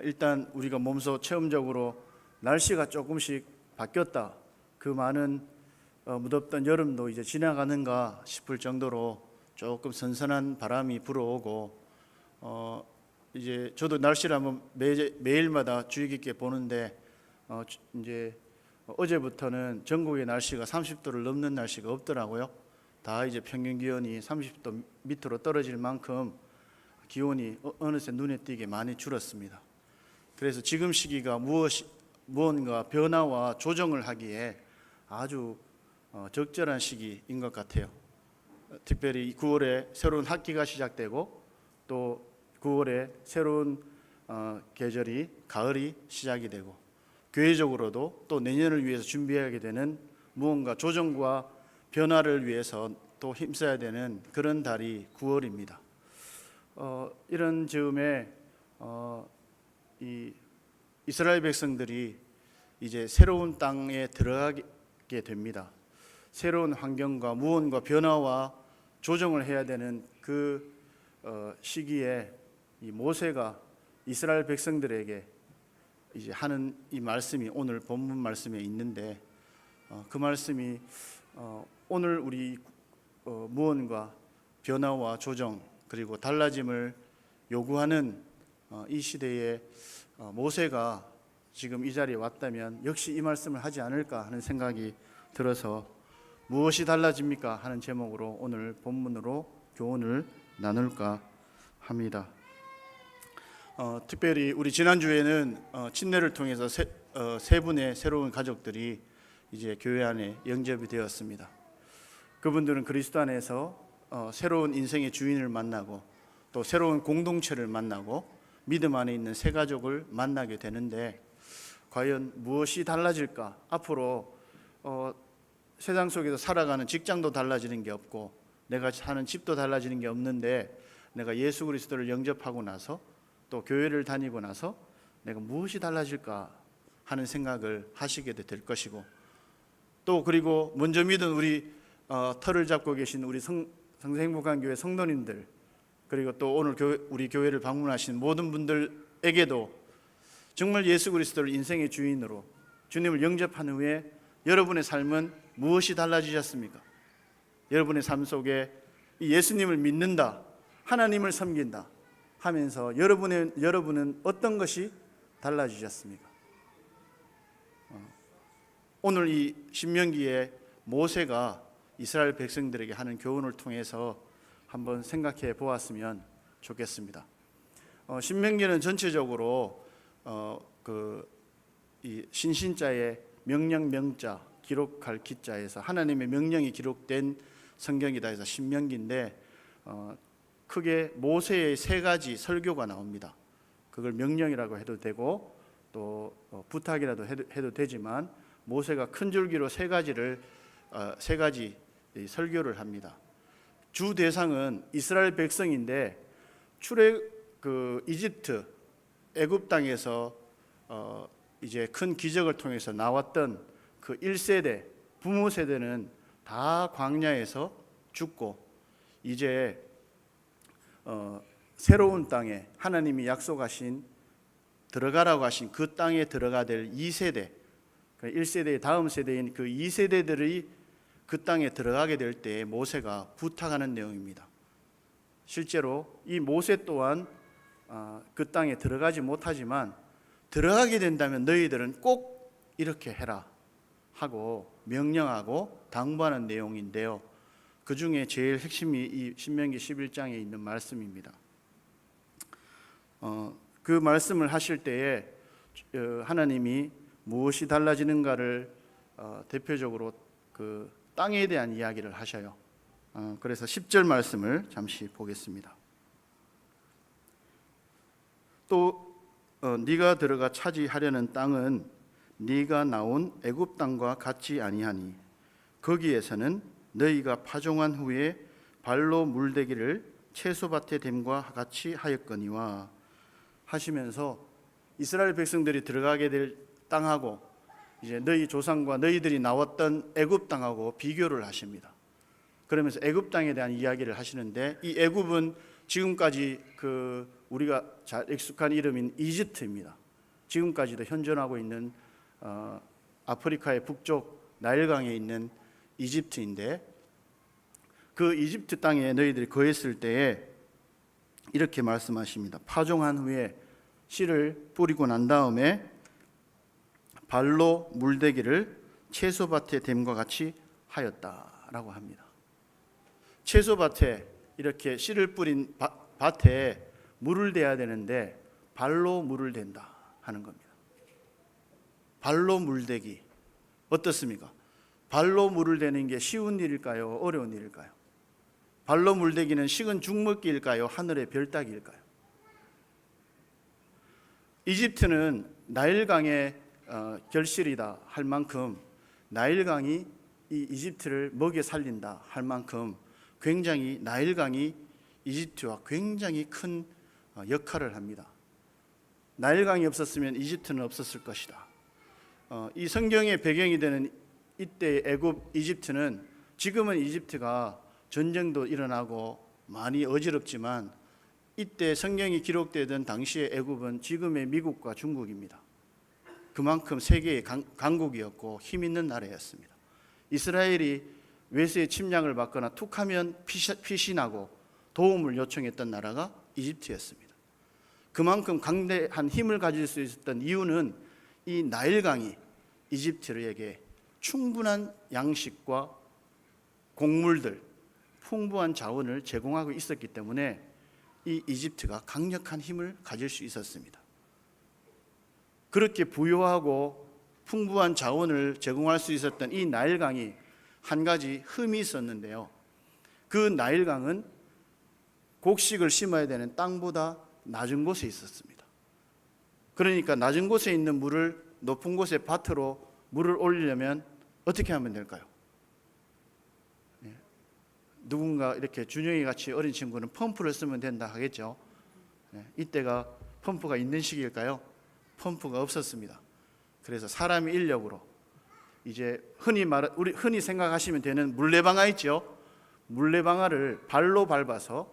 일단 우리가 몸소 체험적으로 날씨가 조금씩 바뀌었다. 그 많은 무덥던 여름도 이제 지나가는가 싶을 정도로 조금 선선한 바람이 불어오고 이제 저도 날씨를 한번 매일마다 주의 깊게 보는데 이제 어제부터는 전국의 날씨가 30도를 넘는 날씨가 없더라고요. 다 이제 평균 기온이 30도 밑으로 떨어질 만큼 기온이 어느새 눈에 띄게 많이 줄었습니다. 그래서 지금 시기가 무언가 변화와 조정을 하기에 아주 적절한 시기인 것 같아요. 특별히 9월에 새로운 학기가 시작되고 또 9월에 새로운 계절이 가을이 시작이 되고 교회적으로도 또 내년을 위해서 준비하게 되는 무언가 조정과 변화를 위해서 또 힘써야 되는 그런 달이 9월입니다. 이런 즈음에 이 이스라엘 백성들이 이제 새로운 땅에 들어가게 됩니다. 새로운 환경과 무언가 변화와 조정을 해야 되는 그 시기에 이 모세가 이스라엘 백성들에게 이제 하는 이 말씀이 오늘 본문 말씀에 있는데 그 말씀이 오늘 우리 무언가 변화와 조정 그리고 달라짐을 요구하는 이 시대에 모세가 지금 이 자리에 왔다면 역시 이 말씀을 하지 않을까 하는 생각이 들어서 무엇이 달라집니까? 하는 제목으로 오늘 본문으로 교훈을 나눌까 합니다. 특별히 우리 지난주에는 친례를 통해서 세 분의 새로운 가족들이 이제 교회 안에 영접이 되었습니다. 그분들은 그리스도 안에서 새로운 인생의 주인을 만나고 또 새로운 공동체를 만나고 믿음 안에 있는 새 가족을 만나게 되는데 과연 무엇이 달라질까? 앞으로 세상 속에서 살아가는 직장도 달라지는 게 없고 내가 사는 집도 달라지는 게 없는데 내가 예수 그리스도를 영접하고 나서 또 교회를 다니고 나서 내가 무엇이 달라질까 하는 생각을 하시게 될 것이고 또 그리고 먼저 믿은 우리 터를 잡고 계신 우리 성생복한교회 성도님들 그리고 또 오늘 우리 교회를 방문하신 모든 분들에게도 정말 예수 그리스도를 인생의 주인으로 주님을 영접한 후에 여러분의 삶은 무엇이 달라지셨습니까? 여러분의 삶 속에 이 예수님을 믿는다, 하나님을 섬긴다 하면서 여러분은 어떤 것이 달라지셨습니까? 오늘 이 신명기에 모세가 이스라엘 백성들에게 하는 교훈을 통해서 한번 생각해 보았으면 좋겠습니다. 신명기는 전체적으로 이 신신자의 명령명자 기록할 기자에서 하나님의 명령이 기록된 성경이다 해서 신명기인데 크게 모세의 세 가지 설교가 나옵니다. 그걸 명령이라고 해도 되고 또 부탁이라도 해도 되지만 모세가 큰 줄기로 세 가지 설교를 합니다. 주 대상은 이스라엘 백성인데 이집트 애굽 땅에서 이제 큰 기적을 통해서 나왔던 그 1세대 부모 세대는 다 광야에서 죽고 이제 새로운 땅에 하나님이 약속하신 들어가라고 하신 그 땅에 들어가 될 2세대 1세대의 다음 세대인 그 2세대들이 그 땅에 들어가게 될 때 모세가 부탁하는 내용입니다. 실제로 이 모세 또한 그 땅에 들어가지 못하지만 들어가게 된다면 너희들은 꼭 이렇게 해라 하고 명령하고 당부하는 내용인데요. 그 중에 제일 핵심이 이 신명기 11장에 있는 말씀입니다. 그 말씀을 하실 때에 하나님이 무엇이 달라지는가를 대표적으로 그 땅에 대한 이야기를 하셔요. 그래서 10절 말씀을 잠시 보겠습니다. 또 네가 들어가 차지하려는 땅은 네가 나온 애굽 땅과 같지 아니하니 거기에서는 너희가 파종한 후에 발로 물대기를 채소밭에 댐과 같이 하였거니와 하시면서 이스라엘 백성들이 들어가게 될 땅하고 이제 너희 조상과 너희들이 나왔던 애굽 땅하고 비교를 하십니다. 그러면서 애굽 땅에 대한 이야기를 하시는데 이 애굽은 지금까지 우리가 잘 익숙한 이름인 이집트입니다. 지금까지도 현존하고 있는 아프리카의 북쪽 나일강에 있는 이집트인데, 그 이집트 땅에 너희들이 거했을 때에 이렇게 말씀하십니다. 파종한 후에 씨를 뿌리고 난 다음에 발로 물대기를 채소밭에 댐과 같이 하였다라고 합니다. 채소밭에 이렇게 씨를 뿌린 밭에 물을 대야 되는데 발로 물을 댄다 하는 겁니다. 발로 물대기 어떻습니까? 발로 물을 대는 게 쉬운 일일까요? 어려운 일일까요? 발로 물대기는 식은 죽먹기일까요? 하늘의 별 따기일까요? 이집트는 나일강의 결실이다 할 만큼, 나일강이 이 이집트를 먹여 살린다 할 만큼 굉장히 나일강이 이집트와 굉장히 큰 역할을 합니다. 나일강이 없었으면 이집트는 없었을 것이다. 이 성경의 배경이 되는 이때 애굽 이집트는, 지금은 이집트가 전쟁도 일어나고 많이 어지럽지만 이때 성경이 기록되던 당시의 애굽은 지금의 미국과 중국입니다. 그만큼 세계의 강국이었고 힘 있는 나라였습니다. 이스라엘이 외세의 침략을 받거나 툭하면 피신하고 도움을 요청했던 나라가 이집트였습니다. 그만큼 강대한 힘을 가질 수 있었던 이유는 이 나일강이 이집트에게 충분한 양식과 곡물들, 풍부한 자원을 제공하고 있었기 때문에 이 이집트가 강력한 힘을 가질 수 있었습니다. 그렇게 부유하고 풍부한 자원을 제공할 수 있었던 이 나일강이 한 가지 흠이 있었는데요. 그 나일강은 곡식을 심어야 되는 땅보다 낮은 곳에 있었습니다. 그러니까 낮은 곳에 있는 물을 높은 곳에 밭으로 물을 올리려면 어떻게 하면 될까요? 누군가 이렇게 준영이 같이 어린 친구는 펌프를 쓰면 된다 하겠죠. 이때가 펌프가 있는 시기일까요? 펌프가 없었습니다. 그래서 사람의 인력으로 이제 우리 흔히 생각하시면 되는 물레방아 있죠. 물레방아를 발로 밟아서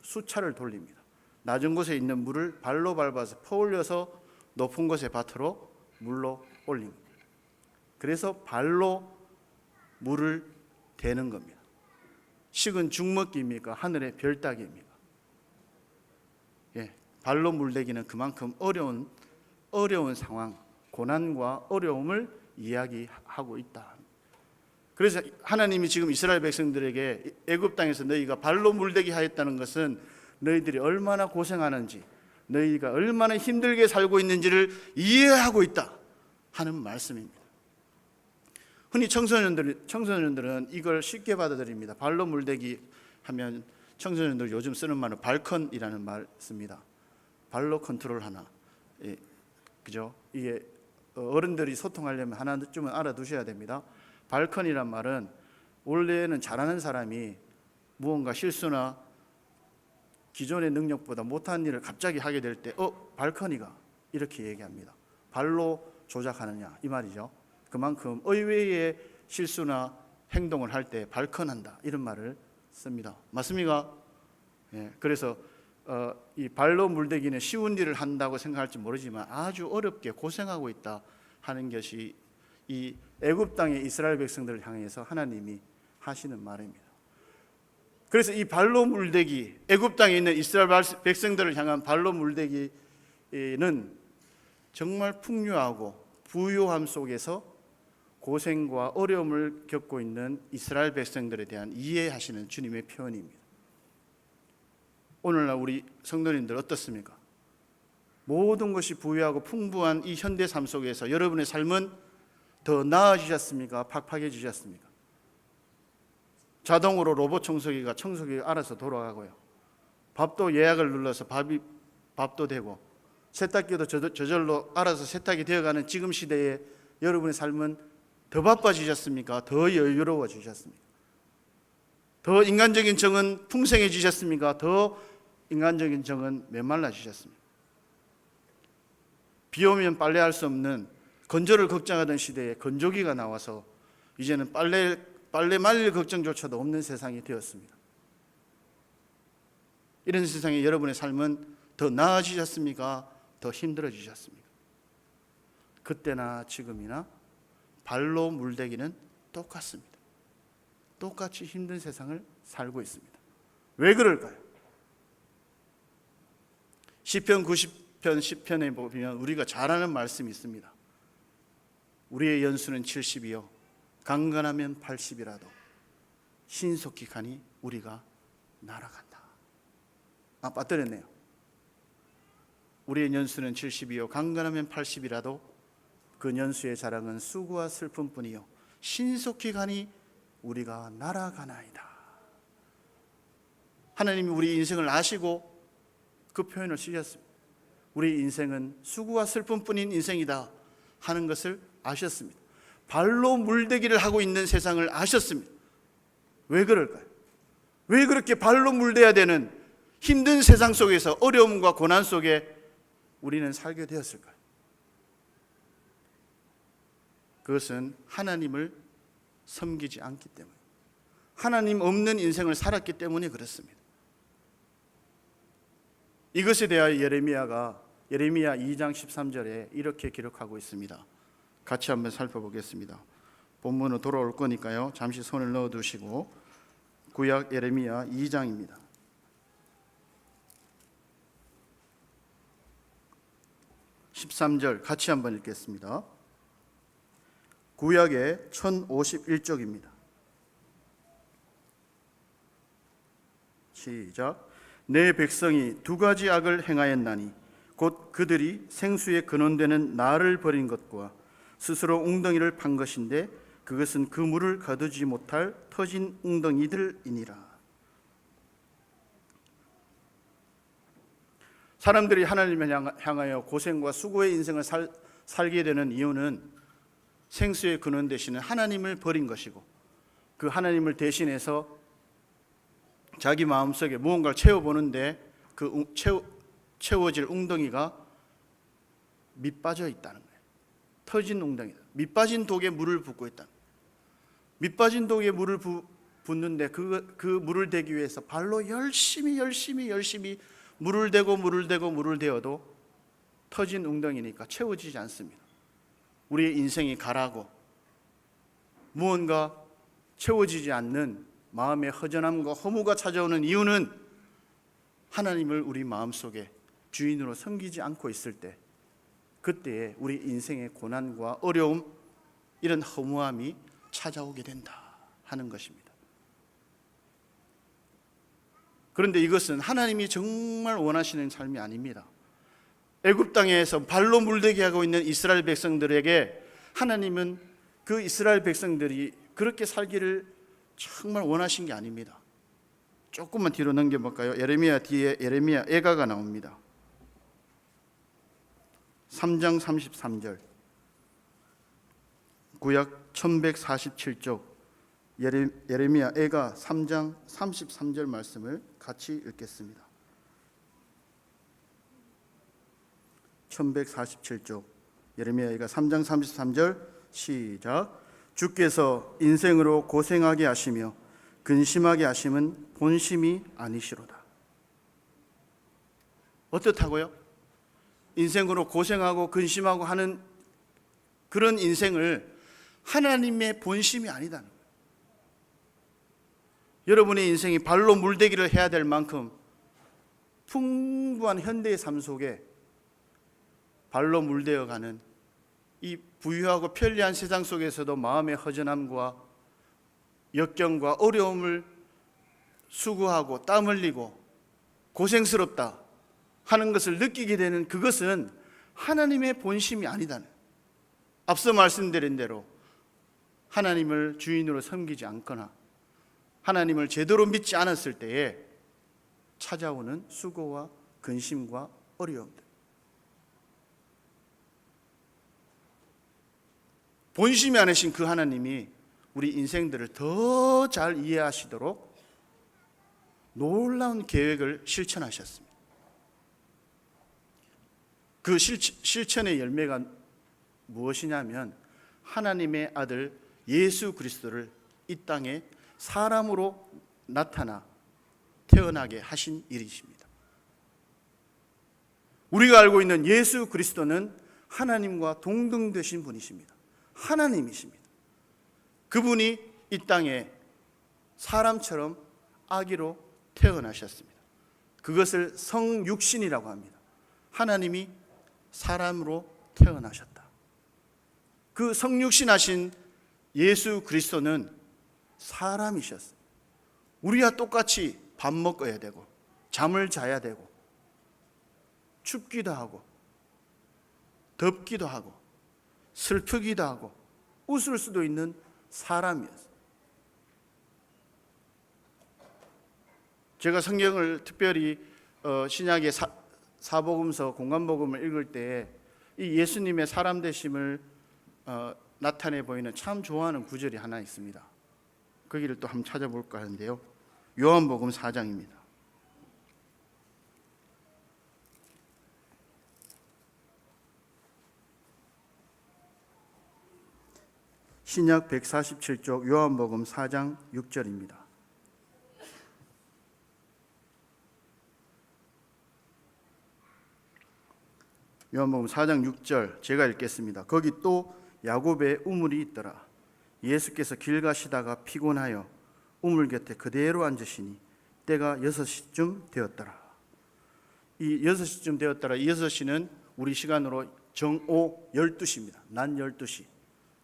수차를 돌립니다. 낮은 곳에 있는 물을 발로 밟아서 퍼올려서 높은 곳의 밭으로 물로 올립니다. 그래서 발로 물을 대는 겁니다. 식은 죽먹기입니까? 하늘의 별 따기입니까? 발로 물대기는 그만큼 어려운 상황, 고난과 어려움을 이야기하고 있다. 그래서 하나님이 지금 이스라엘 백성들에게 애굽 땅에서 너희가 발로 물대기 하였다는 것은 너희들이 얼마나 고생하는지, 너희가 얼마나 힘들게 살고 있는지를 이해하고 있다 하는 말씀입니다. 흔히 청소년들은 이걸 쉽게 받아들입니다. 발로 물대기 하면 청소년들 요즘 쓰는 말은 발컨이라는 말 씁니다. 발로 컨트롤 하나. 그죠? 이게 어른들이 소통하려면 하나쯤은 알아두셔야 됩니다. 발컨이란 말은 원래는 잘하는 사람이 무언가 실수나 기존의 능력보다 못한 일을 갑자기 하게 될 때 발컨이가 이렇게 얘기합니다. 발로 조작하느냐 이 말이죠. 그만큼 의외의 실수나 행동을 할 때 발컨한다 이런 말을 씁니다. 맞습니까? 그래서 이 발로 물대기는 쉬운 일을 한다고 생각할지 모르지만 아주 어렵게 고생하고 있다 하는 것이 이 애굽 땅의 이스라엘 백성들을 향해서 하나님이 하시는 말입니다. 그래서 이 발로 물대기, 애굽 땅에 있는 이스라엘 백성들을 향한 발로 물대기는 정말 풍요하고 부요함 속에서 고생과 어려움을 겪고 있는 이스라엘 백성들에 대한 이해하시는 주님의 표현입니다. 오늘날 우리 성도님들 어떻습니까? 모든 것이 부유하고 풍부한 이 현대 삶 속에서 여러분의 삶은 더 나아지셨습니까? 팍팍해지셨습니까? 자동으로 로봇 청소기가 알아서 돌아가고요. 밥도 예약을 눌러서 밥도 되고, 세탁기도 저절로 알아서 세탁이 되어가는 지금 시대에 여러분의 삶은 더 바빠지셨습니까? 더 여유로워지셨습니까? 더 인간적인 정은 풍성해지셨습니까? 더 인간적인 정은 메말라지셨습니까? 비 오면 빨래할 수 없는 건조를 걱정하던 시대에 건조기가 나와서 이제는 빨래 말릴 걱정조차도 없는 세상이 되었습니다. 이런 세상에 여러분의 삶은 더 나아지셨습니까? 더 힘들어지셨습니까? 그때나 지금이나 발로 물대기는 똑같습니다. 똑같이 힘든 세상을 살고 있습니다. 왜 그럴까요? 시편 90편 10편에 보면 우리가 잘 아는 말씀이 있습니다. 우리의 연수는 70이요 강건하면 80이라도 신속히 가니 우리가 날아간다. 빠뜨렸네요. 우리의 연수는 70이요 강건하면 80이라도 그 연수의 자랑은 수고와 슬픔뿐이요 신속히 가니 우리가 날아가나이다. 하나님이 우리 인생을 아시고 그 표현을 쓰셨습니다. 우리 인생은 수고와 슬픔뿐인 인생이다 하는 것을 아셨습니다. 발로 물대기를 하고 있는 세상을 아셨습니다. 왜 그럴까요? 왜 그렇게 발로 물대야 되는 힘든 세상 속에서 어려움과 고난 속에 우리는 살게 되었을까요? 그것은 하나님을 섬기지 않기 때문에, 하나님 없는 인생을 살았기 때문에 그렇습니다. 이것에 대하여 예레미야 2장 13절에 이렇게 기록하고 있습니다. 같이 한번 살펴보겠습니다. 본문으로 돌아올 거니까요 잠시 손을 넣어두시고, 구약 예레미야 2장입니다. 13절 같이 한번 읽겠습니다. 구약의 1051쪽입니다. 시작. 내 백성이 두 가지 악을 행하였나니 곧 그들이 생수에 근원되는 나를 버린 것과 스스로 웅덩이를 판 것인데 그것은 그 물을 거두지 못할 터진 웅덩이들이니라. 사람들이 하나님을 향하여 고생과 수고의 인생을 살게 되는 이유는 생수의 근원 되시는 하나님을 버린 것이고, 그 하나님을 대신해서 자기 마음속에 무언가를 채워보는데 그 채워질 웅덩이가 밑빠져 있다는 거예요. 터진 웅덩이다. 밑빠진 독에 물을 붓고 있다. 밑빠진 독에 물을 붓는데 그 물을 대기 위해서 발로 열심히 물을 대어도 터진 웅덩이니까 채워지지 않습니다. 우리의 인생이 가라고 무언가 채워지지 않는 마음의 허전함과 허무가 찾아오는 이유는 하나님을 우리 마음속에 주인으로 섬기지 않고 있을 때, 그때에 우리 인생의 고난과 어려움, 이런 허무함이 찾아오게 된다 하는 것입니다. 그런데 이것은 하나님이 정말 원하시는 삶이 아닙니다. 애굽 땅에서 발로 물대기 하고 있는 이스라엘 백성들에게 하나님은 그 이스라엘 백성들이 그렇게 살기를 정말 원하신 게 아닙니다. 조금만 뒤로 넘겨볼까요? 예레미야 뒤에 예레미야 애가가 나옵니다. 3장 33절, 구약 1147쪽 예레미야 애가 3장 33절 말씀을 같이 읽겠습니다. 1147쪽 예레미야 애가 3장 33절 시작. 주께서 인생으로 고생하게 하시며 근심하게 하심은 본심이 아니시로다. 어떻다고요? 인생으로 고생하고 근심하고 하는 그런 인생을 하나님의 본심이 아니다는 거예요. 여러분의 인생이 발로 물대기를 해야 될 만큼 풍부한 현대의 삶 속에 발로 물대어가는 이 부유하고 편리한 세상 속에서도 마음의 허전함과 역경과 어려움을 수고하고 땀 흘리고 고생스럽다 하는 것을 느끼게 되는 그것은 하나님의 본심이 아니다는, 앞서 말씀드린 대로 하나님을 주인으로 섬기지 않거나 하나님을 제대로 믿지 않았을 때에 찾아오는 수고와 근심과 어려움들. 본심이 아니신 그 하나님이 우리 인생들을 더 잘 이해하시도록 놀라운 계획을 실천하셨습니다. 그 실천의 열매가 무엇이냐면 하나님의 아들 예수 그리스도를 이 땅에 사람으로 나타나 태어나게 하신 일이십니다. 우리가 알고 있는 예수 그리스도는 하나님과 동등되신 분이십니다. 하나님이십니다. 그분이 이 땅에 사람처럼 아기로 태어나셨습니다. 그것을 성육신이라고 합니다. 하나님이 사람으로 태어나셨다. 그 성육신하신 예수 그리스도는 사람이셨어요. 우리와 똑같이 밥 먹어야 되고 잠을 자야 되고 춥기도 하고 덥기도 하고 슬프기도 하고 웃을 수도 있는 사람이었어요. 제가 성경을 특별히 신약의 사복음서 공관복음을 읽을 때 이 예수님의 사람 되심을 나타내 보이는 참 좋아하는 구절이 하나 있습니다. 거기를 또 한번 찾아볼까 하는데요. 요한복음 4장입니다. 신약 147쪽 요한복음 4장 6절입니다. 요한복음 4장 6절 제가 읽겠습니다. 거기 또 야곱의 우물이 있더라. 예수께서 길 가시다가 피곤하여 우물 곁에 그대로 앉으시니 때가 6시쯤 되었더라. 이 6시쯤 되었더라. 이 6시는 우리 시간으로 정오 12시입니다. 낮 12시.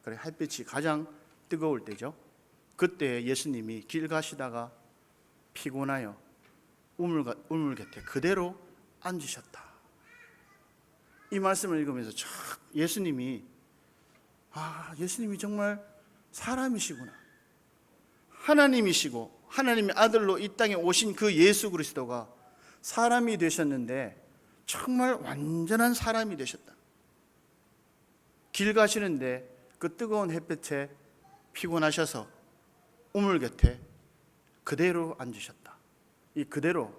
그래 햇빛이 가장 뜨거울 때죠. 그때 예수님이 길 가시다가 피곤하여 우물 곁에 그대로 앉으셨다. 이 말씀을 읽으면서 예수님이 정말 사람이시구나. 하나님이시고 하나님의 아들로 이 땅에 오신 그 예수 그리스도가 사람이 되셨는데 정말 완전한 사람이 되셨다. 길 가시는데 그 뜨거운 햇볕에 피곤하셔서 우물 곁에 그대로 앉으셨다. 이 그대로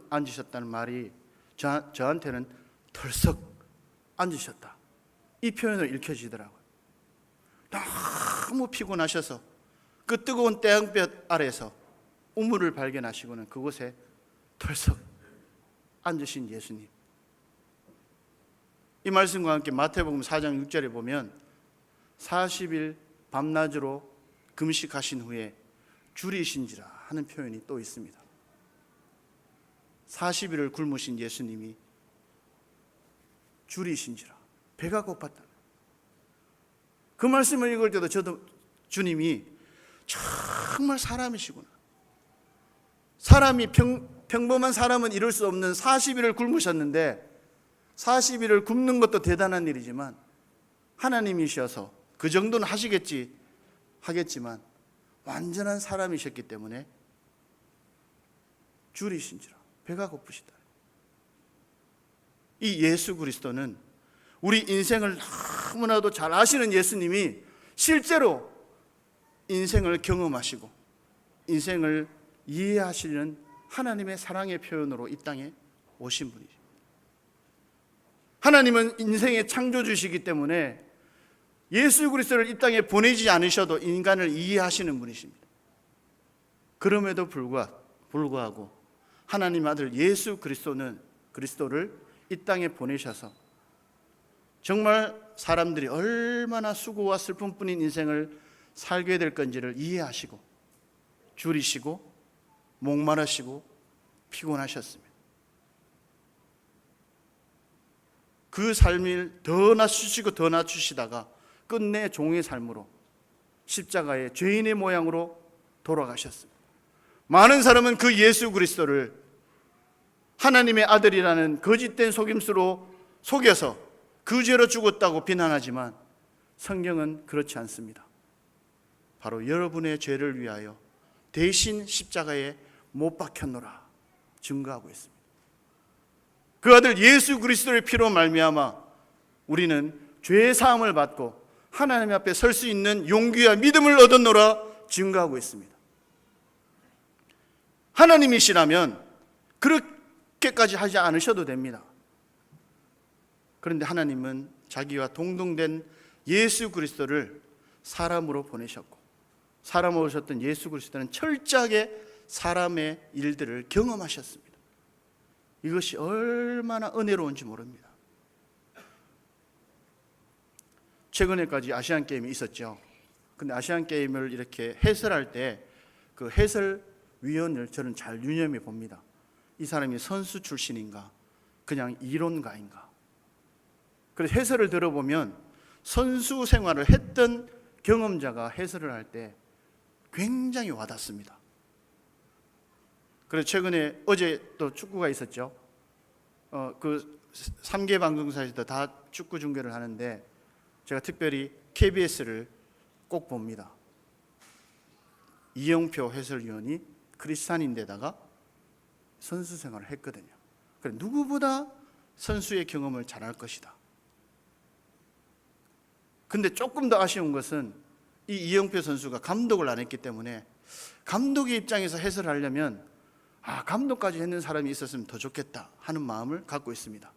앉으셨다는 말이 저한테는 털썩 앉으셨다. 이 표현을 읽혀지더라고요. 너무 피곤하셔서 그 뜨거운 태양볕 아래서 우물을 발견하시고는 그곳에 털썩 앉으신 예수님. 이 말씀과 함께 마태복음 4장 6절에 보면 40일 밤낮으로 금식하신 후에 줄이신지라 하는 표현이 또 있습니다. 40일을 굶으신 예수님이 줄이신지라 배가 고팠다. 그 말씀을 읽을 때도 저도 주님이 정말 사람이시구나. 사람이 평범한 사람은 이룰 수 없는 40일을 굶으셨는데 40일을 굶는 것도 대단한 일이지만 하나님이셔서 그 정도는 하겠지만 완전한 사람이셨기 때문에 줄이신지라 배가 고프시다. 이 예수 그리스도는 우리 인생을 너무나도 잘 아시는 예수님이 실제로 인생을 경험하시고 인생을 이해하시는 하나님의 사랑의 표현으로 이 땅에 오신 분이죠. 하나님은 인생의 창조주시기 때문에 예수 그리스도를 이 땅에 보내지 않으셔도 인간을 이해하시는 분이십니다. 그럼에도 불구하고 하나님 아들 예수 그리스도를 이 땅에 보내셔서 정말 사람들이 얼마나 수고와 슬픔뿐인 인생을 살게 될 건지를 이해하시고 줄이시고 목마르시고 피곤하셨습니다. 그 삶을 더 낮추시고 더 낮추시다가 끝내 종의 삶으로 십자가의 죄인의 모양으로 돌아가셨습니다. 많은 사람은 그 예수 그리스도를 하나님의 아들이라는 거짓된 속임수로 속여서 그 죄로 죽었다고 비난하지만 성경은 그렇지 않습니다. 바로 여러분의 죄를 위하여 대신 십자가에 못 박혔노라 증거하고 있습니다. 그 아들 예수 그리스도의 피로 말미암아 우리는 죄의 사함을 받고 하나님 앞에 설 수 있는 용기와 믿음을 얻었노라 증거하고 있습니다. 하나님이시라면 그렇게까지 하지 않으셔도 됩니다. 그런데 하나님은 자기와 동등된 예수 그리스도를 사람으로 보내셨고 사람으로 오셨던 예수 그리스도는 철저하게 사람의 일들을 경험하셨습니다. 이것이 얼마나 은혜로운지 모릅니다. 최근에까지 아시안게임이 있었죠. 근데 아시안게임을 이렇게 해설할 때 그 해설위원을 저는 잘 유념해 봅니다. 이 사람이 선수 출신인가 그냥 이론가인가. 그래서 해설을 들어보면 선수 생활을 했던 경험자가 해설을 할 때 굉장히 와닿습니다. 그래서 최근에 어제 또 축구가 있었죠. 그 3개 방송사에서 다 축구 중계를 하는데 제가 특별히 KBS를 꼭 봅니다. 이영표 해설위원이 크리스찬인데다가 선수 생활을 했거든요. 그래서 누구보다 선수의 경험을 잘할 것이다. 근데 조금 더 아쉬운 것은 이 이영표 선수가 감독을 안 했기 때문에 감독의 입장에서 해설하려면 감독까지 했는 사람이 있었으면 더 좋겠다 하는 마음을 갖고 있습니다.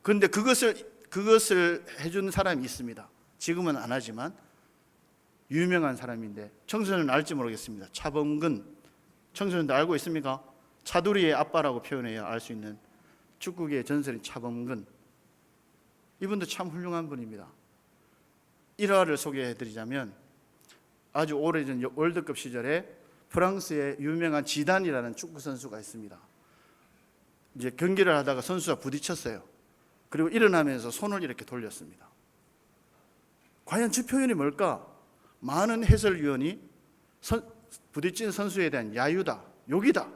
그런데 그것을 해준 사람이 있습니다. 지금은 안 하지만 유명한 사람인데 청소년은 알지 모르겠습니다. 차범근, 청소년들 알고 있습니까? 차두리의 아빠라고 표현해야 알 수 있는 축구계의 전설인 차범근. 이분도 참 훌륭한 분입니다. 일화를 소개해드리자면 아주 오래전 월드컵 시절에 프랑스의 유명한 지단이라는 축구 선수가 있습니다. 이제 경기를 하다가 선수와 부딪혔어요. 그리고 일어나면서 손을 이렇게 돌렸습니다. 과연 저 표현이 뭘까? 많은 해설위원이 부딪힌 선수에 대한 야유다, 욕이다.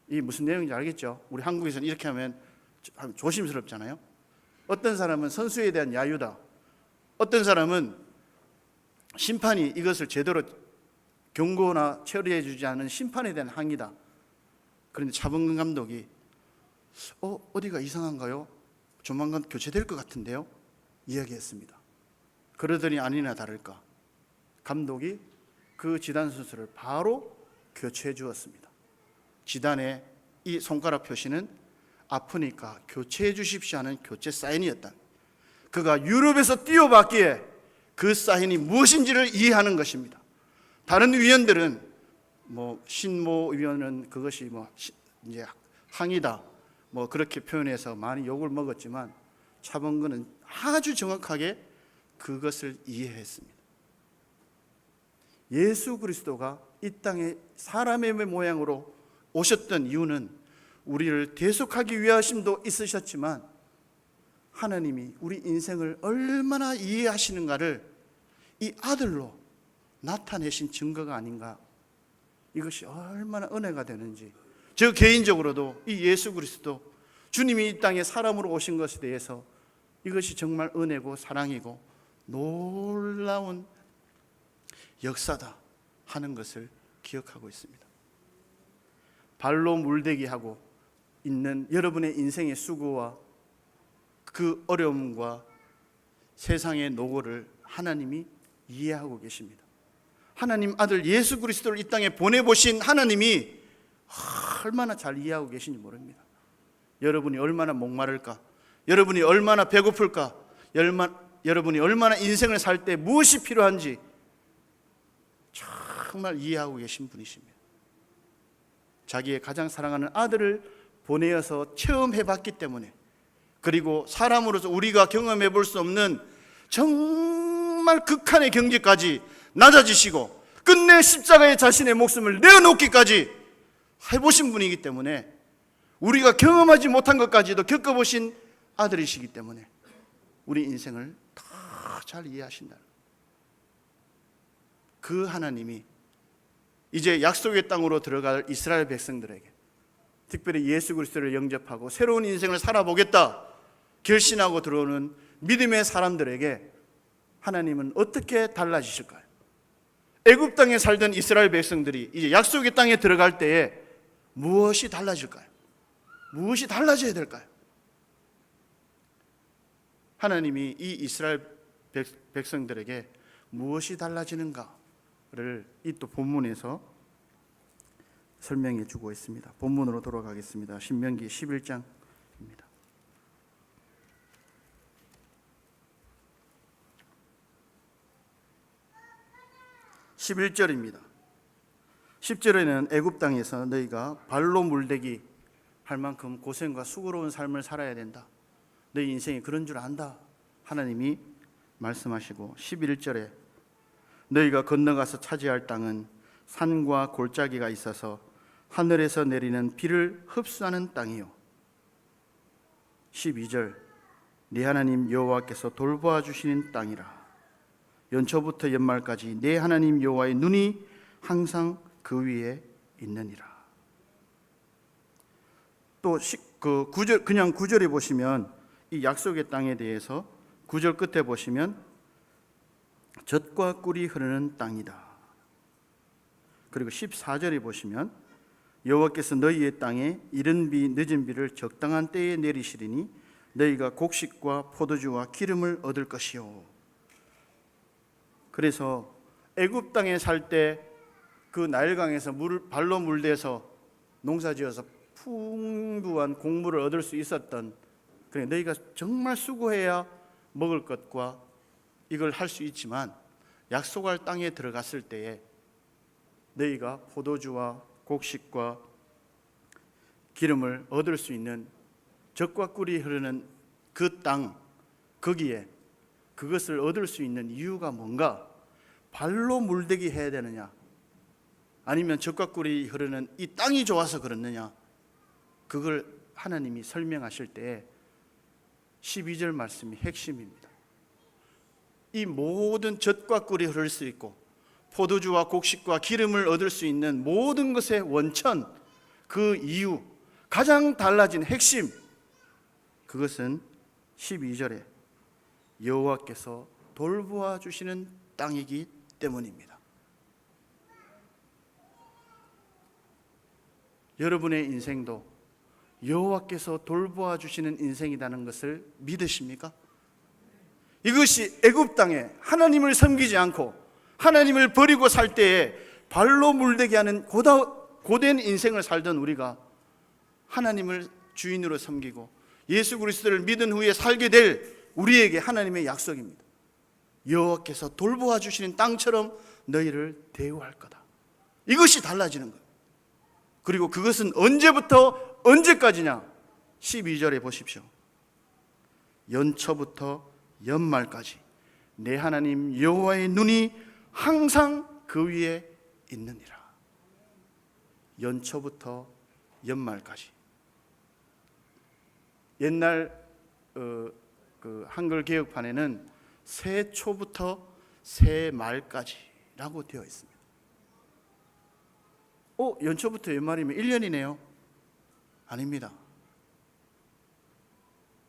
이 무슨 내용인지 알겠죠? 우리 한국에서는 이렇게 하면 조심스럽잖아요. 어떤 사람은 선수에 대한 야유다. 어떤 사람은 심판이 이것을 제대로 경고나 처리해 주지 않은 심판에 대한 항의다. 그런데 차범근 감독이 어디가 이상한가요? 조만간 교체될 것 같은데요? 이야기했습니다. 그러더니 아니나 다를까 감독이 그 지단 선수를 바로 교체해 주었습니다. 지단의 이 손가락 표시는 아프니까 교체해 주십시오 하는 교체 사인이었다. 그가 유럽에서 뛰어봤기에 그 사인이 무엇인지를 이해하는 것입니다. 다른 위원들은 신모 위원은 그것이 이제 항의다 그렇게 표현해서 많이 욕을 먹었지만 차범근은 아주 정확하게 그것을 이해했습니다. 예수 그리스도가 이 땅에 사람의 모양으로 오셨던 이유는 우리를 대속하기 위하심도 있으셨지만 하나님이 우리 인생을 얼마나 이해하시는가를 이 아들로 나타내신 증거가 아닌가. 이것이 얼마나 은혜가 되는지. 저 개인적으로도 이 예수 그리스도 주님이 이 땅에 사람으로 오신 것에 대해서 이것이 정말 은혜고 사랑이고 놀라운 역사다 하는 것을 기억하고 있습니다. 발로 물대기 하고 있는 여러분의 인생의 수고와 그 어려움과 세상의 노고를 하나님이 이해하고 계십니다. 하나님 아들 예수 그리스도를 이 땅에 보내보신 하나님이 얼마나 잘 이해하고 계신지 모릅니다. 여러분이 얼마나 목마를까? 여러분이 얼마나 배고플까? 여러분이 얼마나 인생을 살 때 무엇이 필요한지 정말 이해하고 계신 분이십니다. 자기의 가장 사랑하는 아들을 보내어서 체험해봤기 때문에, 그리고 사람으로서 우리가 경험해 볼 수 없는 정말 극한의 경지까지 낮아지시고 끝내 십자가에 자신의 목숨을 내어놓기까지 해보신 분이기 때문에, 우리가 경험하지 못한 것까지도 겪어보신 아들이시기 때문에 우리 인생을 더 잘 이해하신다. 그 하나님이 이제 약속의 땅으로 들어갈 이스라엘 백성들에게, 특별히 예수 그리스도를 영접하고 새로운 인생을 살아보겠다 결심하고 들어오는 믿음의 사람들에게 하나님은 어떻게 달라지실까요? 애굽 땅에 살던 이스라엘 백성들이 이제 약속의 땅에 들어갈 때에 무엇이 달라질까요? 무엇이 달라져야 될까요? 하나님이 이 이스라엘 백성들에게 무엇이 달라지는가를 이 또 본문에서 설명해 주고 있습니다. 본문으로 돌아가겠습니다. 신명기 11장입니다. (11절입니다) 10절에는 애굽 땅에서 너희가 발로 물대기 할 만큼 고생과 수고로운 삶을 살아야 된다. 너희 인생이 그런 줄 안다. 하나님이 말씀하시고 11절에 너희가 건너가서 차지할 땅은 산과 골짜기가 있어서 하늘에서 내리는 비를 흡수하는 땅이요. 12절 네 하나님 여호와께서 돌보아 주시는 땅이라. 연초부터 연말까지 네 하나님 여호와의 눈이 항상 그 위에 있느니라. 또 그 9절 그냥 9절에 보시면 이 약속의 땅에 대해서 9절 끝에 보시면 젖과 꿀이 흐르는 땅이다. 그리고 14절에 보시면 여호와께서 너희의 땅에 이른 비 늦은 비를 적당한 때에 내리시리니 너희가 곡식과 포도주와 기름을 얻을 것이요. 그래서 애굽 땅에 살 때 그 나일강에서 발로 물대서 농사지어서 풍부한 곡물을 얻을 수 있었던, 그래 너희가 정말 수고해야 먹을 것과 이걸 할 수 있지만 약속할 땅에 들어갔을 때에 너희가 포도주와 곡식과 기름을 얻을 수 있는 젖과 꿀이 흐르는 그 땅, 거기에 그것을 얻을 수 있는 이유가 뭔가? 발로 물대기 해야 되느냐? 아니면 젖과 꿀이 흐르는 이 땅이 좋아서 그렇느냐? 그걸 하나님이 설명하실 때 12절 말씀이 핵심입니다. 이 모든 젖과 꿀이 흐를 수 있고 포도주와 곡식과 기름을 얻을 수 있는 모든 것의 원천, 그 이유, 가장 달라진 핵심, 그것은 12절에 여호와께서 돌보아 주시는 땅이기 때문입니다. 여러분의 인생도 여호와께서 돌보아 주시는 인생이라는 것을 믿으십니까? 이것이 애굽 땅에 하나님을 섬기지 않고 하나님을 버리고 살 때에 발로 물대게 하는 고된 인생을 살던 우리가 하나님을 주인으로 섬기고 예수 그리스도를 믿은 후에 살게 될 우리에게 하나님의 약속입니다. 여호와께서 돌보아 주시는 땅처럼 너희를 대우할 거다. 이것이 달라지는 거예요. 그리고 그것은 언제부터 언제까지냐? 12절에 보십시오. 연초부터 연말까지 내 하나님 여호와의 눈이 항상 그 위에 있느니라. 연초부터 연말까지. 옛날 그 한글 개혁판에는 새초부터 새말까지라고 되어 있습니다. 연초부터 연말이면 1년이네요. 아닙니다.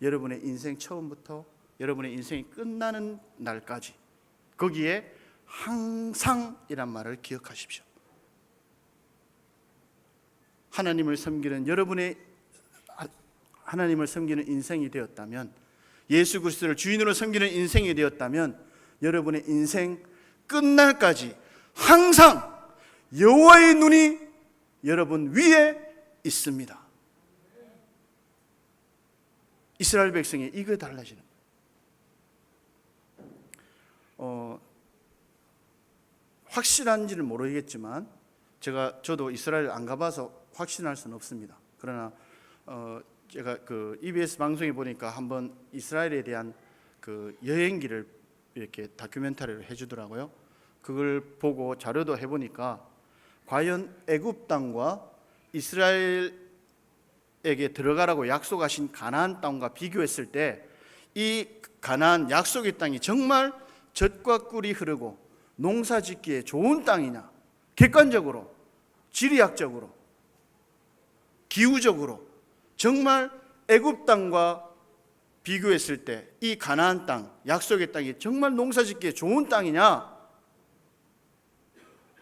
여러분의 인생 처음부터 여러분의 인생이 끝나는 날까지, 거기에 항상이란 말을 기억하십시오. 하나님을 섬기는 여러분의 하나님을 섬기는 인생이 되었다면, 예수 그리스도를 주인으로 섬기는 인생이 되었다면 여러분의 인생 끝날까지 항상 여호와의 눈이 여러분 위에 있습니다. 이스라엘 백성이 이거 달라지는 거예요. 확실한지는 모르겠지만 저도 이스라엘 안 가봐서 확신할 수는 없습니다. 그러나 제가 그 EBS 방송에 보니까 한번 이스라엘에 대한 그 여행기를 이렇게 다큐멘터리를 해주더라고요. 그걸 보고 자료도 해보니까 과연 애굽 땅과 이스라엘에게 들어가라고 약속하신 가나안 땅과 비교했을 때 이 가나안 약속의 땅이 정말 젖과 꿀이 흐르고 농사짓기에 좋은 땅이냐? 객관적으로, 지리학적으로, 기후적으로 정말 애굽 땅과 비교했을 때 이 가나안 땅, 약속의 땅이 정말 농사짓기에 좋은 땅이냐?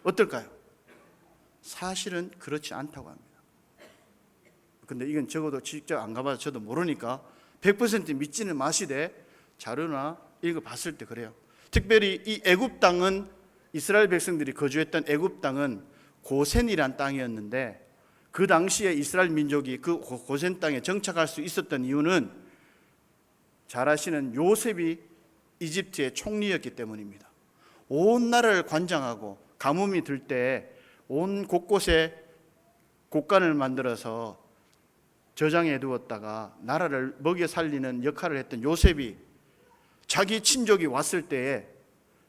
어떨까요? 사실은 그렇지 않다고 합니다. 근데 이건 적어도 직접 안 가봐서 저도 모르니까 100% 믿지는 마시되 자료나 읽어봤을 때 그래요. 특별히 이 애굽 땅은, 이스라엘 백성들이 거주했던 애굽 땅은 고센이란 땅이었는데, 그 당시에 이스라엘 민족이 그 고센 땅에 정착할 수 있었던 이유는 잘 아시는 요셉이 이집트의 총리였기 때문입니다. 온 나라를 관장하고 가뭄이 들 때 온 곳곳에 곡간을 만들어서 저장해 두었다가 나라를 먹여 살리는 역할을 했던 요셉이 자기 친족이 왔을 때에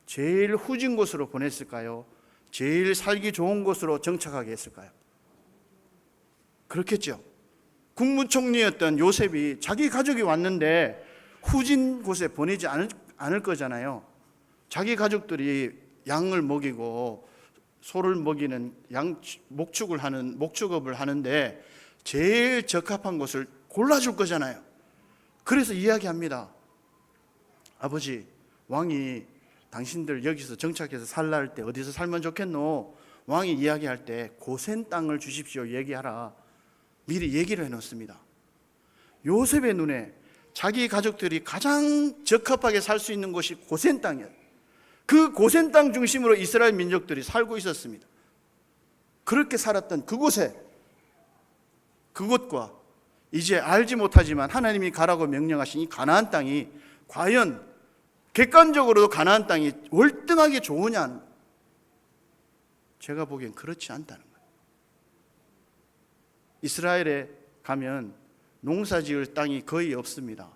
제일 후진 곳으로 보냈을까요? 제일 살기 좋은 곳으로 정착하게 했을까요? 그렇겠죠. 국무총리였던 요셉이 자기 가족이 왔는데 후진 곳에 보내지 않을 거잖아요. 자기 가족들이 양을 먹이고 소를 먹이는 목축업을 하는데 제일 적합한 곳을 골라줄 거잖아요. 그래서 이야기합니다. 아버지, 왕이 당신들 여기서 정착해서 살라 할 때 어디서 살면 좋겠노? 왕이 이야기할 때 고센 땅을 주십시오 얘기하라. 미리 얘기를 해놓습니다. 요셉의 눈에 자기 가족들이 가장 적합하게 살 수 있는 곳이 고센 땅이에요. 그 고센 땅 중심으로 이스라엘 민족들이 살고 있었습니다. 그렇게 살았던 그곳과 이제 알지 못하지만 하나님이 가라고 명령하신 이 가나안 땅이 과연 객관적으로도 가나안 땅이 월등하게 좋으냐? 제가 보기엔 그렇지 않다는 거예요. 이스라엘에 가면 농사 지을 땅이 거의 없습니다.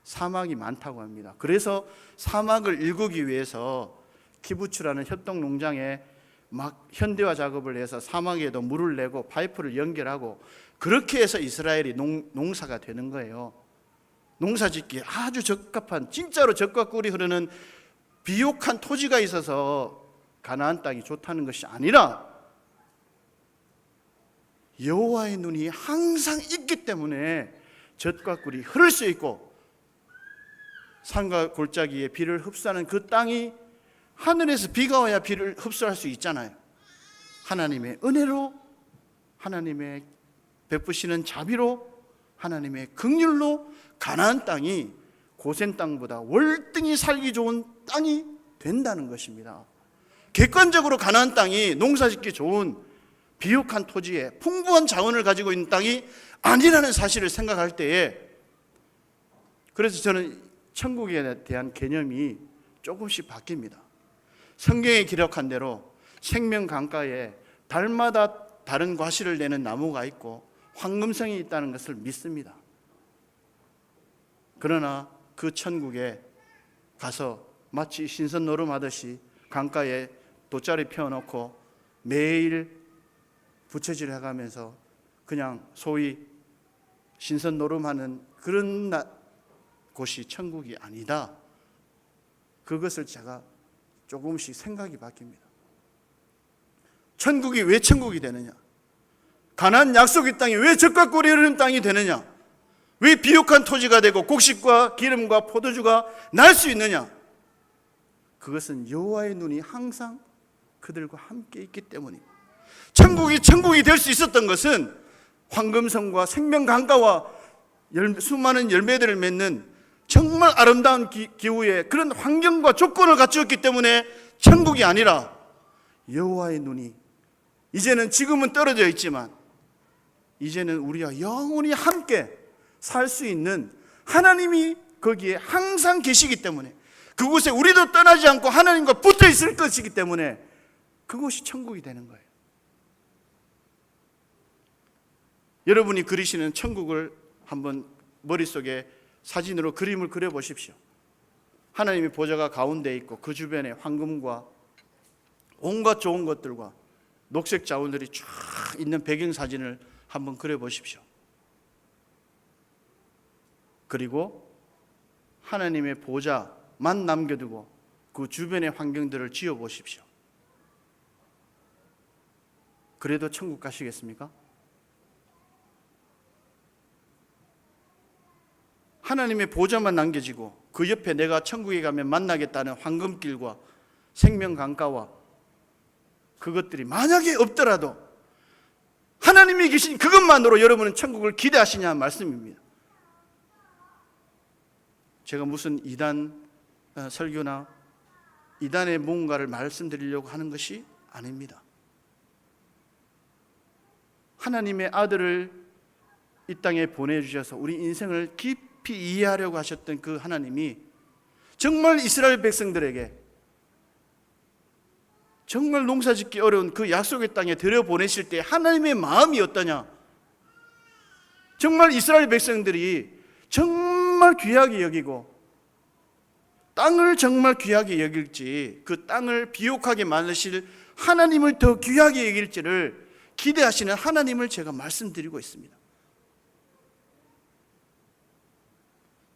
사막이 많다고 합니다. 그래서 사막을 일구기 위해서 키부츠라는 협동 농장에 막 현대화 작업을 해서 사막에도 물을 내고 파이프를 연결하고 그렇게 해서 이스라엘이 농사가 되는 거예요. 농사 짓기에 아주 적합한, 진짜로 젖과 꿀이 흐르는 비옥한 토지가 있어서 가나안 땅이 좋다는 것이 아니라 여호와의 눈이 항상 있기 때문에 젖과 꿀이 흐를 수 있고 산과 골짜기에 비를 흡수하는 그 땅이 하늘에서 비가 와야 비를 흡수할 수 있잖아요. 하나님의 은혜로, 하나님의 베푸시는 자비로, 하나님의 긍휼로 가나안 땅이 고센 땅보다 월등히 살기 좋은 땅이 된다는 것입니다. 객관적으로 가나안 땅이 농사짓기 좋은 비옥한 토지에 풍부한 자원을 가지고 있는 땅이 아니라는 사실을 생각할 때에, 그래서 저는 천국에 대한 개념이 조금씩 바뀝니다. 성경에 기록한 대로 생명 강가에 달마다 다른 과실을 내는 나무가 있고 황금성이 있다는 것을 믿습니다. 그러나 그 천국에 가서 마치 신선 노름하듯이 강가에 돗자리 펴놓고 매일 부채질 해가면서 그냥 소위 신선 노름하는 그런 곳이 천국이 아니다. 그것을 제가 조금씩 생각이 바뀝니다. 천국이 왜 천국이 되느냐? 가나안 약속의 땅이 왜 젖과 꿀이 흐르는 땅이 되느냐? 왜 비옥한 토지가 되고 곡식과 기름과 포도주가 날 수 있느냐? 그것은 여호와의 눈이 항상 그들과 함께 있기 때문입니다. 천국이 될 수 있었던 것은 황금성과 생명 강가와 수많은 열매들을 맺는 정말 아름다운 기후에 그런 환경과 조건을 갖추었기 때문에 천국이 아니라 여호와의 눈이 이제는 지금은 떨어져 있지만 이제는 우리와 영원히 함께 살 수 있는 하나님이 거기에 항상 계시기 때문에, 그곳에 우리도 떠나지 않고 하나님과 붙어 있을 것이기 때문에 그곳이 천국이 되는 거예요. 여러분이 그리시는 천국을 한번 머릿속에 사진으로 그림을 그려보십시오. 하나님의 보좌가 가운데 있고 그 주변에 황금과 온갖 좋은 것들과 녹색 자원들이 쫙 있는 배경사진을 한번 그려보십시오. 그리고 하나님의 보좌만 남겨두고 그 주변의 환경들을 지어보십시오. 그래도 천국 가시겠습니까? 하나님의 보좌만 남겨지고 그 옆에 내가 천국에 가면 만나겠다는 황금길과 생명 강가와 그것들이 만약에 없더라도 하나님이 계신 그것만으로 여러분은 천국을 기대하시냐 말씀입니다. 제가 무슨 이단 설교나 이단의 뭔가를 말씀드리려고 하는 것이 아닙니다. 하나님의 아들을 이 땅에 보내주셔서 우리 인생을 깊이 이해하려고 하셨던 그 하나님이 정말 이스라엘 백성들에게 정말 농사짓기 어려운 그 약속의 땅에 들여보내실 때 하나님의 마음이 어떠냐? 정말 이스라엘 백성들이 정말 귀하게 여기고 땅을 정말 귀하게 여길지, 그 땅을 비옥하게 만드실 하나님을 더 귀하게 여길지를 기대하시는 하나님을 제가 말씀드리고 있습니다.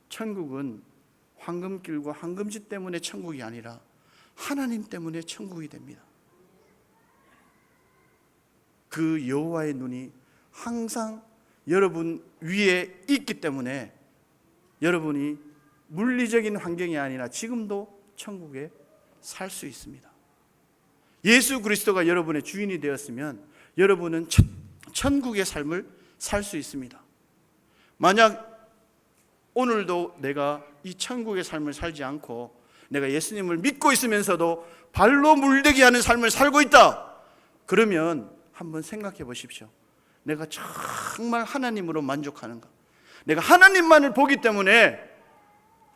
천국은 황금길과 황금지 때문에 천국이 아니라 하나님 때문에 천국이 됩니다. 그 여호와의 눈이 항상 여러분 위에 있기 때문에 여러분이 물리적인 환경이 아니라 지금도 천국에 살 수 있습니다. 예수 그리스도가 여러분의 주인이 되었으면 여러분은 천국의 삶을 살 수 있습니다. 만약 오늘도 내가 이 천국의 삶을 살지 않고 내가 예수님을 믿고 있으면서도 발로 물대기 하는 삶을 살고 있다, 그러면 한번 생각해 보십시오. 내가 정말 하나님으로 만족하는가? 내가 하나님만을 보기 때문에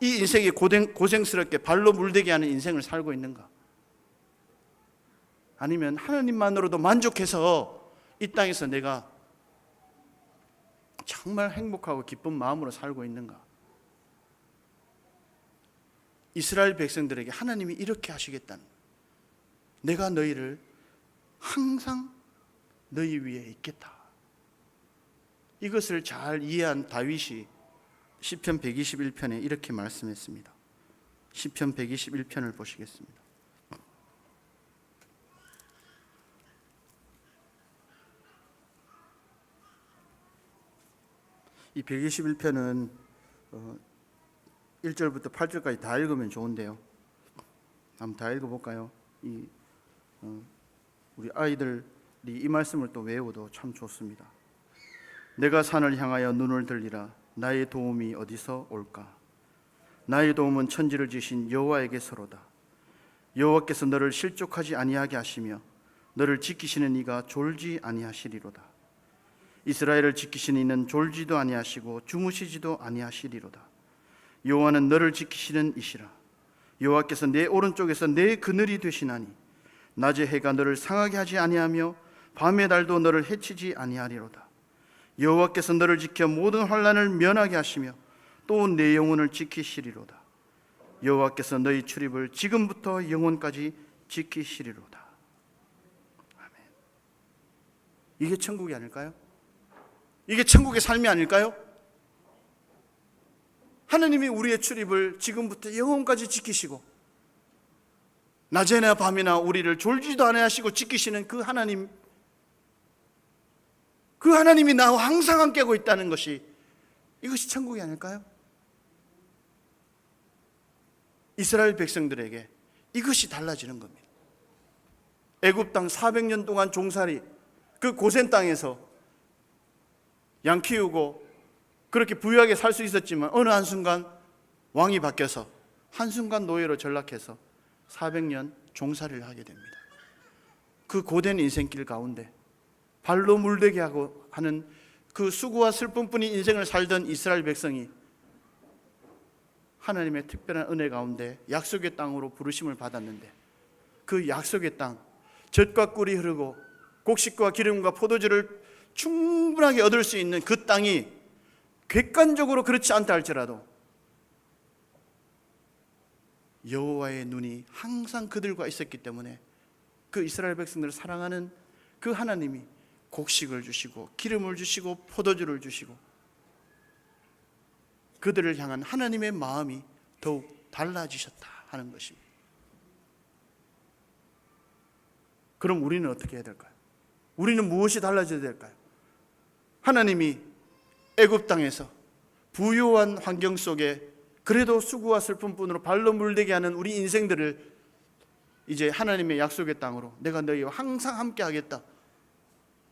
이 인생이 고생스럽게 발로 물대기 하는 인생을 살고 있는가? 아니면 하나님만으로도 만족해서 이 땅에서 내가 정말 행복하고 기쁜 마음으로 살고 있는가? 이스라엘 백성들에게 하나님이 이렇게 하시겠다는, 내가 너희를 항상 너희 위에 있겠다. 이것을 잘 이해한 다윗이 시편 121편에 이렇게 말씀했습니다. 시편 121편을 보시겠습니다. 이 121편은 1절부터 8절까지 다 읽으면 좋은데요, 한번 다 읽어볼까요? 우리 아이들이 이 말씀을 또 외워도 참 좋습니다. 내가 산을 향하여 눈을 들리라. 나의 도움이 어디서 올까? 나의 도움은 천지를 지으신 여호와에게서로다. 여호와께서 너를 실족하지 아니하게 하시며 너를 지키시는 이가 졸지 아니하시리로다. 이스라엘을 지키시는 이는 졸지도 아니하시고 주무시지도 아니하시리로다. 여호와는 너를 지키시는 이시라. 여호와께서 내 오른쪽에서 내 그늘이 되시나니 낮의 해가 너를 상하게 하지 아니하며 밤의 달도 너를 해치지 아니하리로다. 여호와께서 너를 지켜 모든 환난을 면하게 하시며 또 내 영혼을 지키시리로다. 여호와께서 너희 출입을 지금부터 영원까지 지키시리로다. 아멘. 이게 천국이 아닐까요? 이게 천국의 삶이 아닐까요? 하나님이 우리의 출입을 지금부터 영원까지 지키시고 낮에나 밤이나 우리를 졸지도 않으시고 지키시는 그 하나님, 그 하나님이 나와 항상 함께하고 있다는 것이, 이것이 천국이 아닐까요? 이스라엘 백성들에게 이것이 달라지는 겁니다. 애굽 땅 400년 동안 종살이, 그 고센 땅에서 양 키우고 그렇게 부유하게 살 수 있었지만 어느 한순간 왕이 바뀌어서 한순간 노예로 전락해서 400년 종살이를 하게 됩니다. 그 고된 인생길 가운데 발로 물대게 하고 하는 그 수고와 슬픔뿐인 인생을 살던 이스라엘 백성이 하나님의 특별한 은혜 가운데 약속의 땅으로 부르심을 받았는데, 그 약속의 땅, 젖과 꿀이 흐르고 곡식과 기름과 포도주를 충분하게 얻을 수 있는 그 땅이 객관적으로 그렇지 않다 할지라도 여호와의 눈이 항상 그들과 있었기 때문에 그 이스라엘 백성들을 사랑하는 그 하나님이 곡식을 주시고 기름을 주시고 포도주를 주시고 그들을 향한 하나님의 마음이 더욱 달라지셨다 하는 것입니다. 그럼 우리는 어떻게 해야 될까요? 우리는 무엇이 달라져야 될까요? 하나님이 애굽 땅에서 부유한 환경 속에 그래도 수고와 슬픔뿐으로 발로 물대게 하는 우리 인생들을 이제 하나님의 약속의 땅으로, 내가 너희와 항상 함께 하겠다,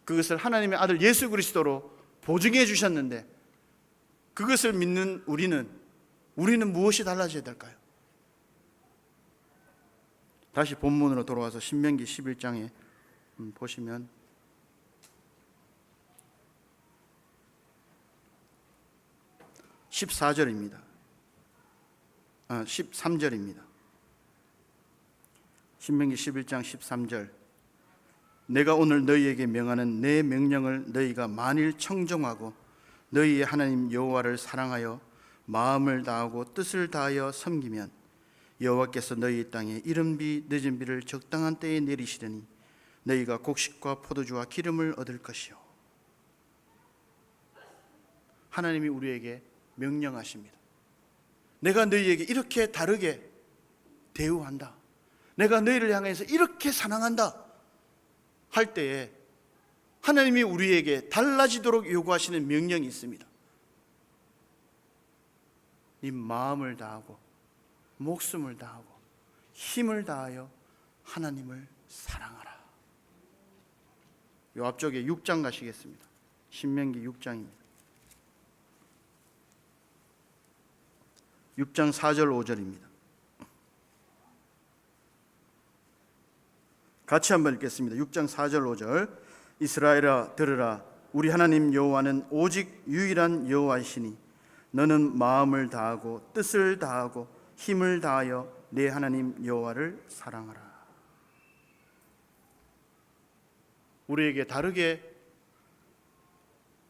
그것을 하나님의 아들 예수 그리스도로 보증해 주셨는데, 그것을 믿는 우리는 무엇이 달라져야 될까요? 다시 본문으로 돌아와서 신명기 11장에 보시면 13절입니다. 신명기 11장 13절 내가 오늘 너희에게 명하는 내 명령을 너희가 만일 청종하고 너희의 하나님 여호와를 사랑하여 마음을 다하고 뜻을 다하여 섬기면 여호와께서 너희 땅에 이른 비 늦은 비를 적당한 때에 내리시려니 너희가 곡식과 포도주와 기름을 얻을 것이요. 하나님이 우리에게 명령하십니다. 내가 너희에게 이렇게 다르게 대우한다. 내가 너희를 향해서 이렇게 사랑한다 할 때에 하나님이 우리에게 달라지도록 요구하시는 명령이 있습니다. 네 마음을 다하고 목숨을 다하고 힘을 다하여 하나님을 사랑하라. 요 앞쪽에 6장 가시겠습니다. 신명기 6장입니다. 6장 4절 5절입니다. 같이 한번 읽겠습니다. 6장 4절 5절 이스라엘아 들으라 우리 하나님 여호와는 오직 유일한 여호와이시니 너는 마음을 다하고 뜻을 다하고 힘을 다하여 내 하나님 여호와를 사랑하라. 우리에게 다르게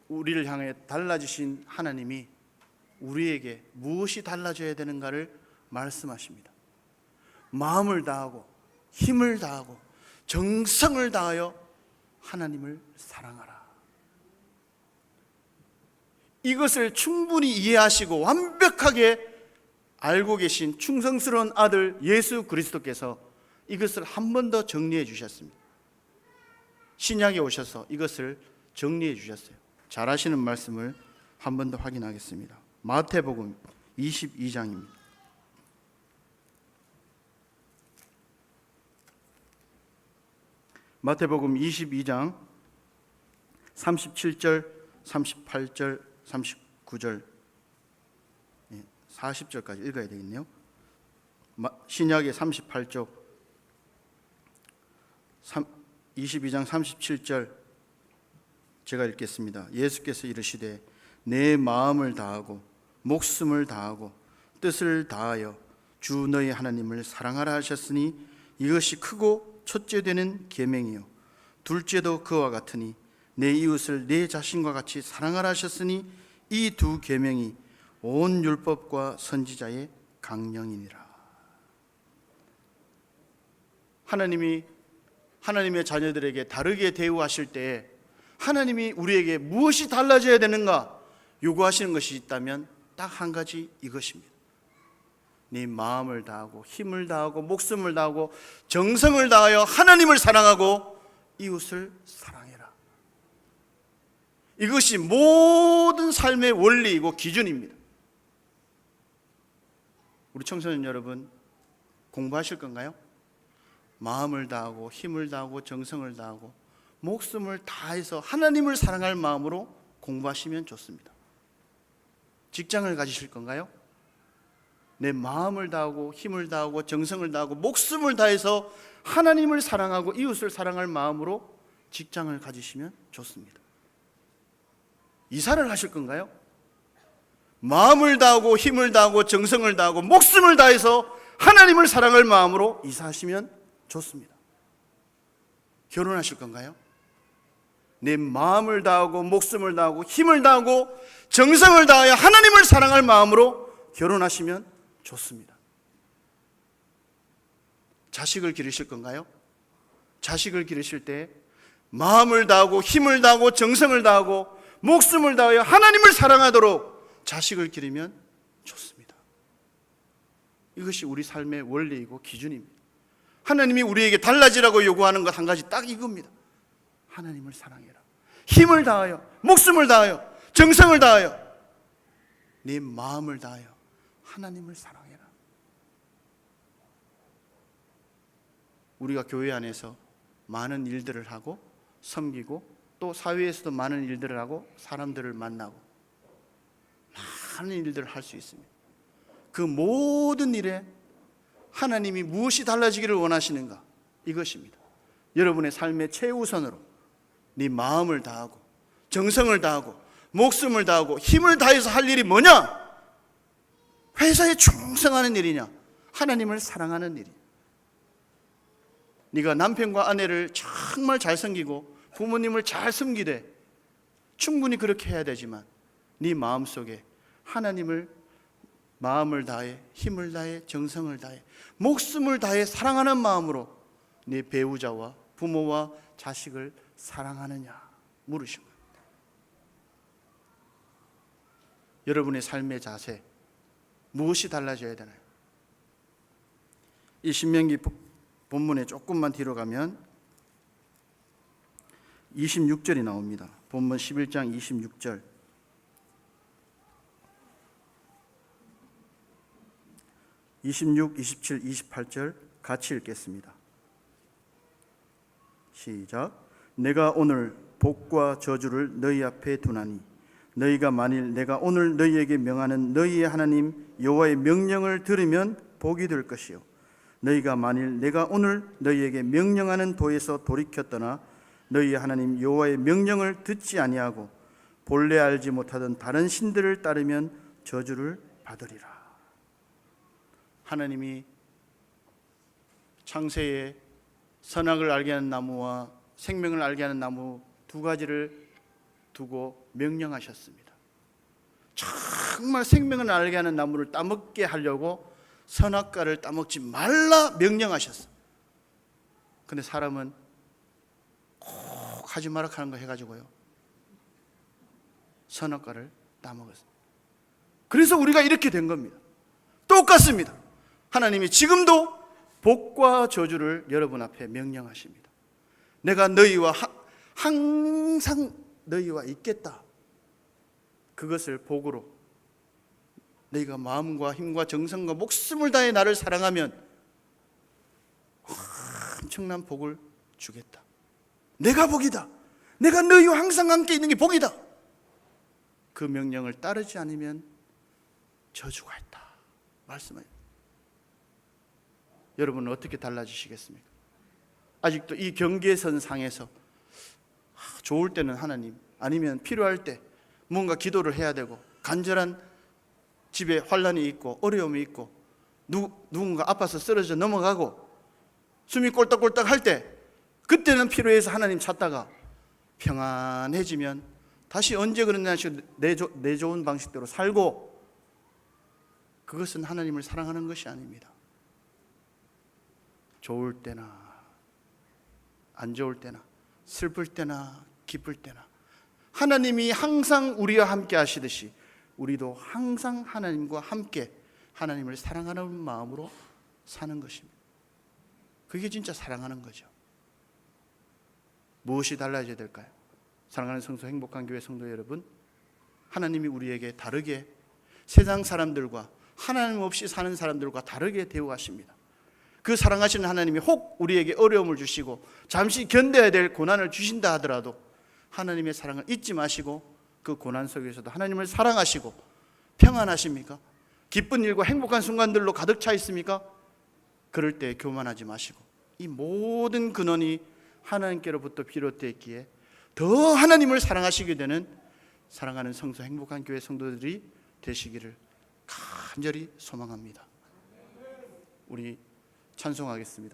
우리를 향해 달라지신 하나님이 우리에게 무엇이 달라져야 되는가를 말씀하십니다. 마음을 다하고 힘을 다하고 정성을 다하여 하나님을 사랑하라. 이것을 충분히 이해하시고 완벽하게 알고 계신 충성스러운 아들 예수 그리스도께서 이것을 한 번 더 정리해 주셨습니다. 신약에 오셔서 이것을 정리해 주셨어요. 잘하시는 말씀을 한 번 더 확인하겠습니다. 마태복음 22장입니다. 마태복음 22장 37절, 38절, 39절, 40절까지 읽어야 되겠네요. 신약의 38쪽 22장 37절 제가 읽겠습니다. 예수께서 이르시되 내 마음을 다하고 목숨을 다하고 뜻을 다하여 주 너희 하나님을 사랑하라 하셨으니 이것이 크고 첫째 되는 계명이요 둘째도 그와 같으니 내 이웃을 내 자신과 같이 사랑하라 하셨으니 이 두 계명이 온 율법과 선지자의 강령이니라. 하나님이 하나님의 자녀들에게 다르게 대우하실 때에 하나님이 우리에게 무엇이 달라져야 되는가 요구하시는 것이 있다면 딱 한 가지 이것입니다. 네 마음을 다하고 힘을 다하고 목숨을 다하고 정성을 다하여 하나님을 사랑하고 이웃을 사랑해라. 이것이 모든 삶의 원리이고 기준입니다. 우리 청소년 여러분 공부하실 건가요? 마음을 다하고 힘을 다하고 정성을 다하고 목숨을 다해서 하나님을 사랑할 마음으로 공부하시면 좋습니다. 직장을 가지실 건가요? 내 마음을 다하고 힘을 다하고 정성을 다하고 목숨을 다해서 하나님을 사랑하고 이웃을 사랑할 마음으로 직장을 가지시면 좋습니다. 이사를 하실 건가요? 마음을 다하고 힘을 다하고 정성을 다하고 목숨을 다해서 하나님을 사랑할 마음으로 이사하시면 좋습니다. 결혼하실 건가요? 내 마음을 다하고 목숨을 다하고 힘을 다하고 정성을 다하여 하나님을 사랑할 마음으로 결혼하시면 좋습니다. 자식을 기르실 건가요? 자식을 기르실 때 마음을 다하고 힘을 다하고 정성을 다하고 목숨을 다하여 하나님을 사랑하도록 자식을 기르면 좋습니다. 이것이 우리 삶의 원리이고 기준입니다. 하나님이 우리에게 달라지라고 요구하는 것 한 가지 딱 이겁니다. 하나님을 사랑해라. 힘을 다하여 목숨을 다하여 정성을 다하여 네 마음을 다하여 하나님을 사랑해라. 우리가 교회 안에서 많은 일들을 하고 섬기고 또 사회에서도 많은 일들을 하고 사람들을 만나고 많은 일들을 할 수 있습니다. 그 모든 일에 하나님이 무엇이 달라지기를 원하시는가? 이것입니다. 여러분의 삶의 최우선으로 네 마음을 다하고 정성을 다하고 목숨을 다하고 힘을 다해서 할 일이 뭐냐? 회사에 충성하는 일이냐? 하나님을 사랑하는 일이냐? 네가 남편과 아내를 정말 잘 섬기고 부모님을 잘 섬기되 충분히 그렇게 해야 되지만 네 마음속에 하나님을 마음을 다해 힘을 다해 정성을 다해 목숨을 다해 사랑하는 마음으로 네 배우자와 부모와 자식을 사랑하느냐 물으신 겁니다. 여러분의 삶의 자세 무엇이 달라져야 되나요? 이 신명기 본문에 조금만 뒤로 가면 26절이 나옵니다. 본문 11장 26절. 26, 27, 28절 같이 읽겠습니다. 시작. 내가 오늘 복과 저주를 너희 앞에 두나니 너희가 만일 내가 오늘 너희에게 명하는 너희의 하나님 여호와의 명령을 들으면 복이 될 것이요 너희가 만일 내가 오늘 너희에게 명령하는 도에서 돌이켜 떠나 너희의 하나님 여호와의 명령을 듣지 아니하고 본래 알지 못하던 다른 신들을 따르면 저주를 받으리라. 하나님이 창세에 선악을 알게 하는 나무와 생명을 알게 하는 나무 두 가지를 두고 명령하셨습니다. 정말 생명을 알게 하는 나무를 따먹게 하려고 선악과를 따먹지 말라 명령하셨어요. 근데 사람은 꼭 하지 마라 하는 거 해가지고요 선악과를 따먹었어요. 그래서 우리가 이렇게 된 겁니다. 똑같습니다. 하나님이 지금도 복과 저주를 여러분 앞에 명령하십니다. 내가 너희와 항상 너희와 있겠다. 그것을 복으로 너희가 마음과 힘과 정성과 목숨을 다해 나를 사랑하면 엄청난 복을 주겠다. 내가 복이다. 내가 너희와 항상 함께 있는 게 복이다. 그 명령을 따르지 않으면 저주가 있다 말씀하십니다. 여러분은 어떻게 달라지시겠습니까? 아직도 이 경계선 상에서 좋을 때는 하나님, 아니면 필요할 때 뭔가 기도를 해야 되고 간절한 집에 환난이 있고 어려움이 있고 누군가 아파서 쓰러져 넘어가고 숨이 꼴딱꼴딱 할 때 그때는 필요해서 하나님 찾다가 평안해지면 다시 언제 그러냐 식으로 내 좋은 방식대로 살고, 그것은 하나님을 사랑하는 것이 아닙니다. 좋을 때나 안 좋을 때나 슬플 때나 기쁠 때나 하나님이 항상 우리와 함께 하시듯이 우리도 항상 하나님과 함께 하나님을 사랑하는 마음으로 사는 것입니다. 그게 진짜 사랑하는 거죠. 무엇이 달라져야 될까요? 사랑하는 성도, 행복한 교회 성도 여러분, 하나님이 우리에게 다르게 세상 사람들과 하나님 없이 사는 사람들과 다르게 대우하십니다. 그 사랑하시는 하나님이 혹 우리에게 어려움을 주시고 잠시 견뎌야 될 고난을 주신다 하더라도 하나님의 사랑을 잊지 마시고 그 고난 속에서도 하나님을 사랑하시고 평안하십니까? 기쁜 일과 행복한 순간들로 가득 차 있습니까? 그럴 때 교만하지 마시고 이 모든 근원이 하나님께로부터 비롯되었기에 더 하나님을 사랑하시게 되는 사랑하는 성도, 행복한 교회 성도들이 되시기를 간절히 소망합니다. 우리 찬송하겠습니다.